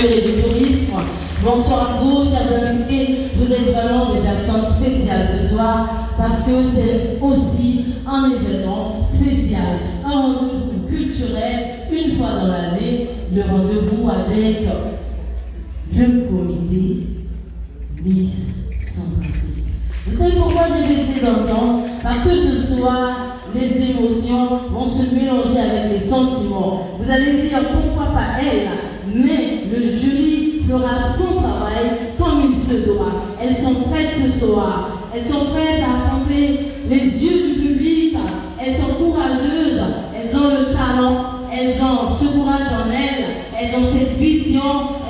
Et du tourisme. Bonsoir à vous, chers amis, et vous êtes vraiment des personnes spéciales ce soir parce que c'est aussi un événement spécial, un rendez-vous culturel une fois dans l'année, le rendez-vous avec le comité Miss Centrafrique. Vous savez pourquoi j'ai baissé dans le temps? Parce que ce soir, les émotions vont se mélanger avec les sentiments. Vous allez dire pourquoi pas elle, mais le jury fera son travail comme il se doit. Elles sont prêtes ce soir. Elles sont prêtes à affronter les yeux du public. Elles sont courageuses. Elles ont le talent. Elles ont ce courage en elles. Elles ont cette vision.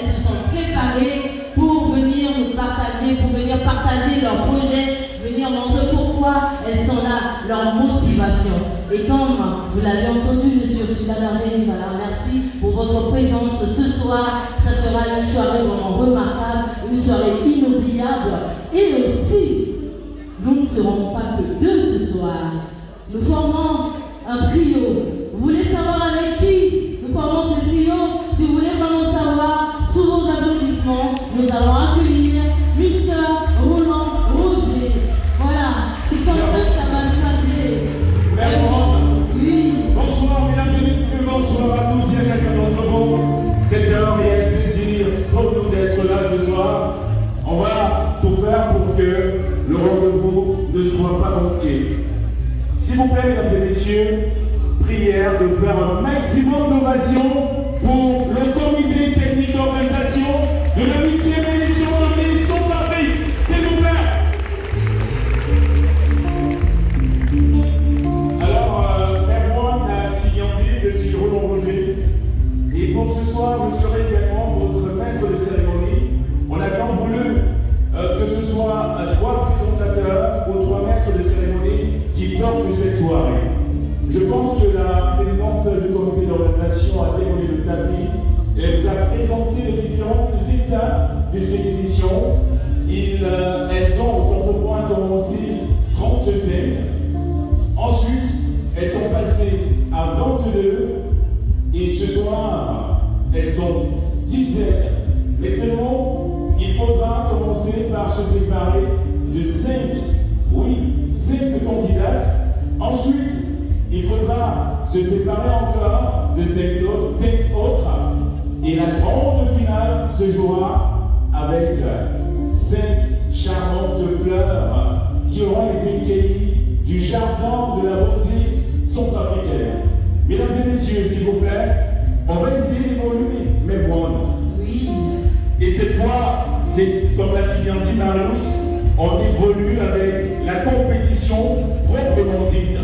Elles se sont préparées pour venir nous partager, pour venir partager leurs projets, venir montrer pourquoi elles sont là, leur motivation. Et comme vous l'avez entendu, je suis Ursula Merveille. Voilà, merci pour votre présence ce soir. Ça sera une soirée vraiment remarquable, une soirée inoubliable. Et aussi, nous ne serons pas que deux ce soir. Nous formons un trio. Vous voulez savoir avec qui nous formons ce trio? Si vous voulez vraiment savoir, sous vos applaudissements, nous allons accueillir Mr. Roland Roger. Voilà, c'est comme ça que ça va se passer. Oui. Bonsoir mesdames et messieurs, bonsoir à tous et à chacun d'entre vous. C'est un réel plaisir pour nous d'être là ce soir. On va tout faire pour que le rendez-vous ne soit pas manqué. S'il vous plaît mesdames et messieurs, prière de faire un maximum d'ovation pour le comité technique d'organisation de la 8e édition de Miss Centrafrique. S'il vous plaît. Je suis Roland Roger et pour ce soir je serai également votre maître de cérémonie. On a bien voulu que ce soit trois présentateurs ou trois maîtres de cérémonie qui portent cette soirée. Je pense que la présidente du comité d'organisation a déroulé le tapis et elle vous a présenté les différentes étapes de cette édition. Elles ont autant pour moi commencé 35. Ensuite, elles sont passées à 22 et ce soir, elles sont 17. Mais seulement, il faudra commencer par se séparer de 5 candidates. Ensuite, il faudra se séparer encore de 5 autres. Et la grande finale se jouera avec 5 charmantes fleurs qui auront été cueillies du jardin de la beauté centrafricaine. Mesdames et messieurs, s'il vous plaît, on va essayer d'évoluer, mais vraiment. Oui. Et cette fois, c'est comme l'a si bien dit Marius, on évolue avec la compétition proprement dite.